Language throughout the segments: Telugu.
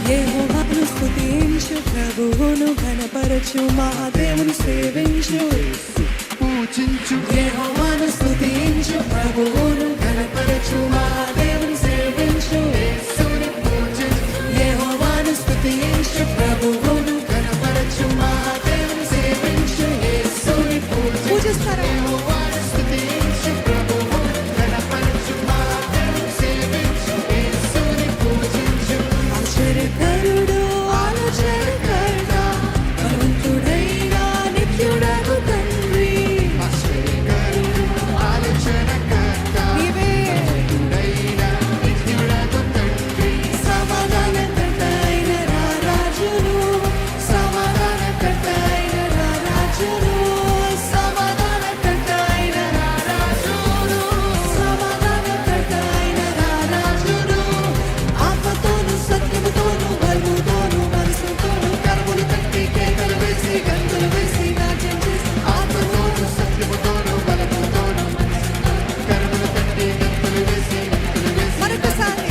యెహోవాను స్తుతించు, ప్రభువును ఘనపరచు, మా దేవుని సేవించు, పూజించు. యెహోవాను స్తుతించు, ప్రభువును ఘనపరచు, మా దేవుని సేవించు, యేసుని పూజించు. యెహోవాను స్తుతించు, ప్రభువును ఘనపరచు. మా దేవుని సేవించు. యేసుని పూజించు. పూజిస్తారా? యెహోవాను స్తుతించు, ప్రభువును ఘనపరచు. మా దేవుని సేవించు. యేసుని పూజించు. ఆశ్చర్యకరుడు, ఆలోచనకర్త, బలవంతుడైన నిత్యుడగు తండ్రి, ఆశ్చర్యకరుడు, ఆలోచనకర్త, నీవే బలవంతుడైన నిత్యుడగు తండ్రి, సమాధానకర్త అయిన నా రాజును, సమాధానకర్త అయిన నా రాజును, సమాధానకర్త అయిన నా రాజును, సమాధానకర్త అయిన నా రాజును, ఆత్మతోను సత్యముతోను బలముతోను మనసుతోను కరములు తట్టి కేకలు వేసి గంతులు వేసి నాట్యం చేసి ఆత్మతోను సత్యముతోను బలముతోను కరములు తట్టి గంతులు వేసి మరొకసారి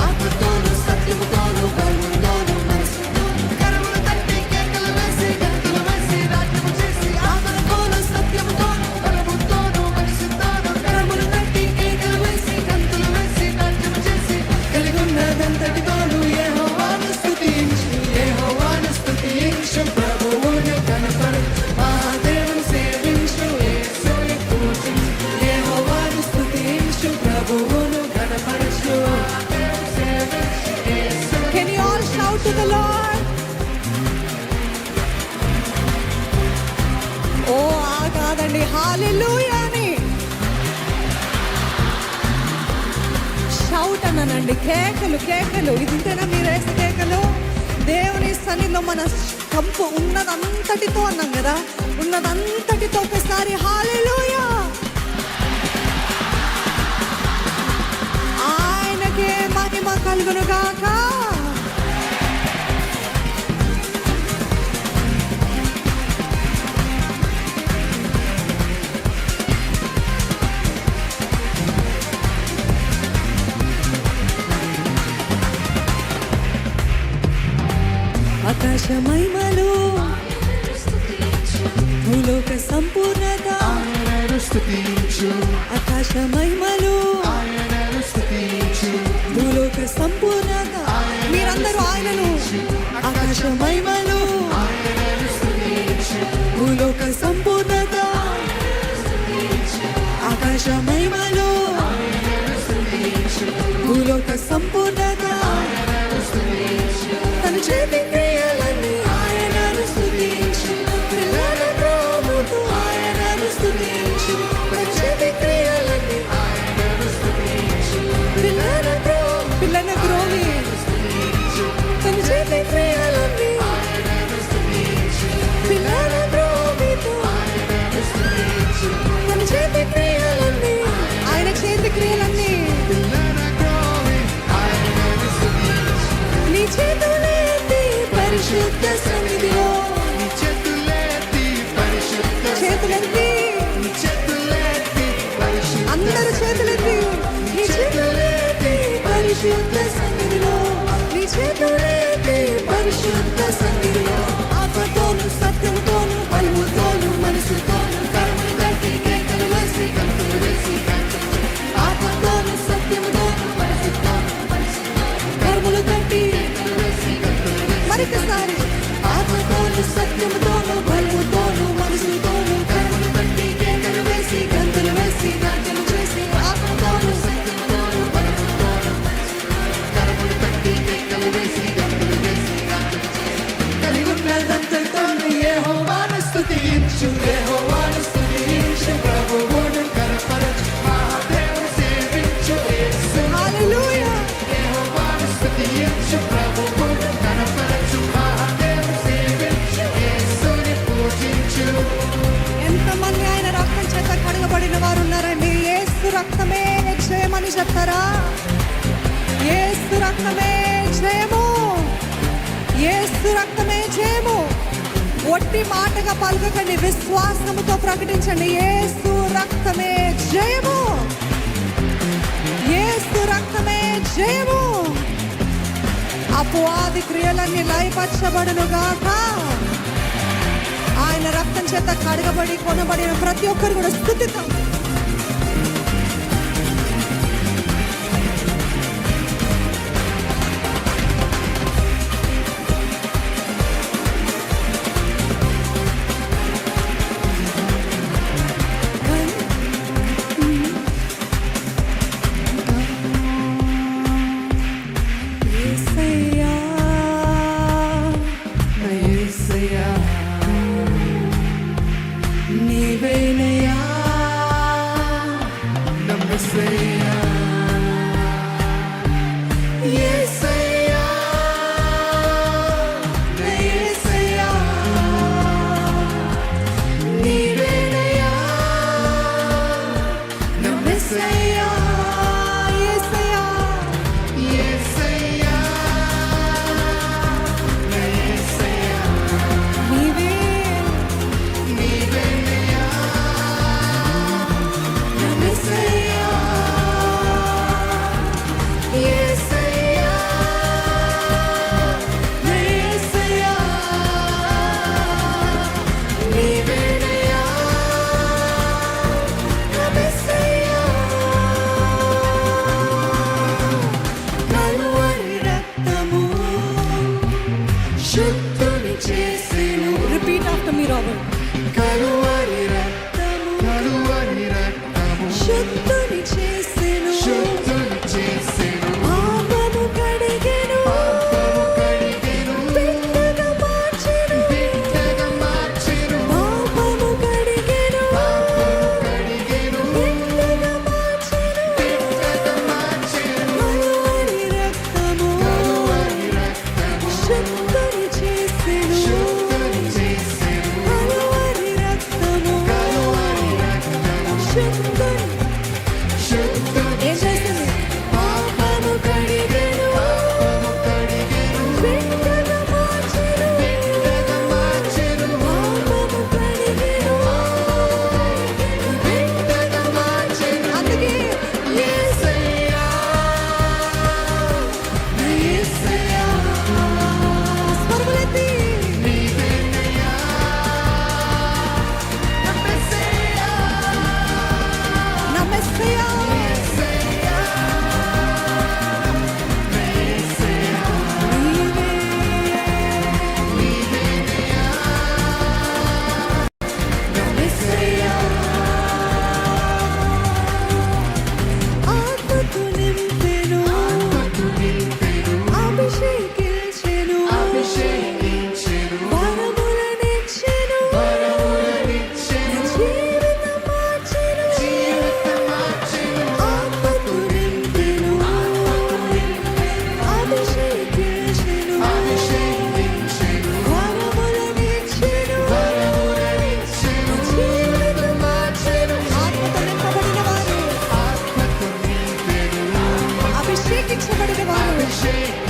ఆత్మతోను సత్యముతోను బలముతోను మనసుతోను కరములు తట్టి కేకలు వేసి గంతులు వేసి నాట్యము చేసి ఆత్మతోను సత్యముతోను బలముతోను మనసుతోను కరములు తట్టి కేకలు వేసి గంతులు వేసి నాట్యము చేసి కలిగున్నదంతటితోను యెహోవాను స్తుతించు, యెహోవాను స్తుతించు, ప్రభువును కనపరచు, మా దేవుని సేవించు, యేసుని పూజించు. యెహోవాను స్తుతించు, ప్రభువును ఘనపరచు. Can you all shout to the Lord? ఓ కాదండి, హల్లెలూయా అని షౌట్ అన్నానండి. కేకలు కేకలు, ఇది ఇంతేనా మీరు వేసే కేకలు? దేవుని సన్నిధిలో మన కంపు ఉన్నదంతటితో అన్నాం కదా, ఉన్నదంతటితో ఒకసారి హల్లెలూయా. ఆయనకే మహిమ కలుగును గాక. ఆకాశ మహిమలు, భూలోక సంపూర్ణత, ఆయనను స్తుతించు, ఆకాశ మహిమలు, ఆయనను స్తుతించు, భూలోక సంపూర్ణత. మీరందరూ ఆయనను, ఆకాశ మహిమలు, ఆయనను స్తుతించు, భూలోక సంపూర్ణత, ఆకాశ మహిమలు, భూలోక సంపూర్ణత, తన చేతి క్రియలన్నీ ఆయనను స్తుతించు, పిల్లల ప్రోముతూ ఆయనను స్తుతించు, తన చేతి క్రియలన్నీ పిల్లల గ్రోవి, తన చేతి క్రియలన్నీ పిల్లల గ్రోవితో, తన చేతి క్రియలన్నీ, ఆయన చేతి క్రియలన్నీ పిల్లల గ్రోవి, ఆయనను స్తుతించు. నీ చేతులెత్తి పరిశుద్ధ సన్నిధిలో, నీ చేతులెత్తి పరిశుద్ధ చేతులెత్తి, నీ చేతులెత్తి పరిశుద్ధ అందరూ చేతులెత్తి, నీ చేతులెత్తి పరిశుద్ధ సన్నిధిలో, నీ చేతులెత్తి పరిశుద్ధ సన్నిధిలో, ఆత్మతోను సత్యంతోను బలముతోను మనసుతోను కరములు తట్టి కేకలు వేసి గంతులు వేసి ఆత్మతోను సత్యముతోను మనసుతోను కరములు తట్టి మరొకసారి ఆత్మతోను సత్యముతోను బలముతోను మనసుతోను కరములు తట్టి కేకలు వేసి గంతులు వేసి నాట్యం చేసి ఆత్మతోను సత్యముతోను బలముతోను కరములు తట్టి కేకలు వేసి గంతులు వేసి కలిగున్నదంతటితోను యెహోవాను స్తుతించు, యెహోవాను స్తుతించు, ప్రభువును కనపరచు, మా దేవుని సేవించు, యేసుని హల్లెలూయా. యెహోవాను స్తుతించు, ప్రభువును కనపరచు, మా దేవుని సేవించు, యేసుని పూజించు. ఎంతమంది ఆయన రక్తం చేత కడగబడిన వారు ఉన్నారండి? యేసు రక్తమే జయమని చెప్తారా? యేసు రక్తమే జయము, యేసు రక్తమే జయము. ఒట్టి మాటగా పలకకండి, విశ్వాసముతో ప్రకటించండి. యేసు రక్తమే జయము, యేసు రక్తమే జయము. అపవాది క్రియలన్నీ లయపరచబడును గాక. ఆయన రక్తం చేత కడగబడి కొనబడిన ప్రతి ఒక్కరు కూడా స్తుతిద్దాం. యేసయ్యా, నా యేసయ్యా, నీవేనయ్యా, నా మెస్సయ్యా. యేసయ్యా, నా యేసయ్యా, నీవేనయ్యా, నా మెస్సయ్యా. యేసయ్యా, యేసయ్యా, నా యేసయ్యా, నీవే నీవేనయ్యా, నా మెస్సయ్యా. యేసయ్యా, నా యేసయ్యా, నీవేనయ్యా, నా మెస్సయ్యా. కలువరి రక్తము శుద్ధుని చేసెను. రిపీట్ ఆఫ్టర్ మీ రాబర్ట్. కలువరి రక్తము, కలువరి రక్తము శుద్ధుని చేసెను, శుద్ధుని చేసెను. పాపము కడిగెను, పాపము కడిగెను, బిడ్డగా మార్చెను. బిడ్డగా మార్చెను. పాపము కడిగెను, పాపము కడిగెను, బిడ్డగా మార్చెను. బిడ్డగా మార్చెను. కలువరి రక్తము కలువరి రక్తము శుద్ధుని చేసెను, శుద్ధుని చేసెను. కలువరి రక్తము కలువరి రక్తము శుద్ధుని శుద్ధుని ఏం చేసింది? పాపము కడిగెను, పాపము కడిగెను, బిడ్డగా మార్చెను. బిడ్డగా మార్చెను. పాపము కడిగెను, బిడ్డగా మార్చెను. అందుకే యేసయ్యా, నా యేసయ్యా, స్వరములెత్తి నీవేనయ్యా, నా మెస్సయ్యా. నా మెస్సయ్యా, యేసయ్యా, నా యేసయ్యా, నీవే నీవేనయ్యా, నా మెస్సయ్యా. ఆత్మకు నింపెను, ఆత్మకు నింపెను, అభిషేకించెను, అభిషేకించెను, వరములనిచ్చెను, వరములనిచ్చెను, జీవితం మార్చెను. జీవితం మార్చెను. ఆత్మకు నింపెను, అభిషేకించెను, అభిషేకించెను, వరములనిచ్చెను, వరములనిచ్చెను, జీవితం మార్చెను. ఆత్మతో నింపబడిన వారు, ఆత్మకు నింపెను, అభిషేకించబడిన వారు అభిషేకించెను,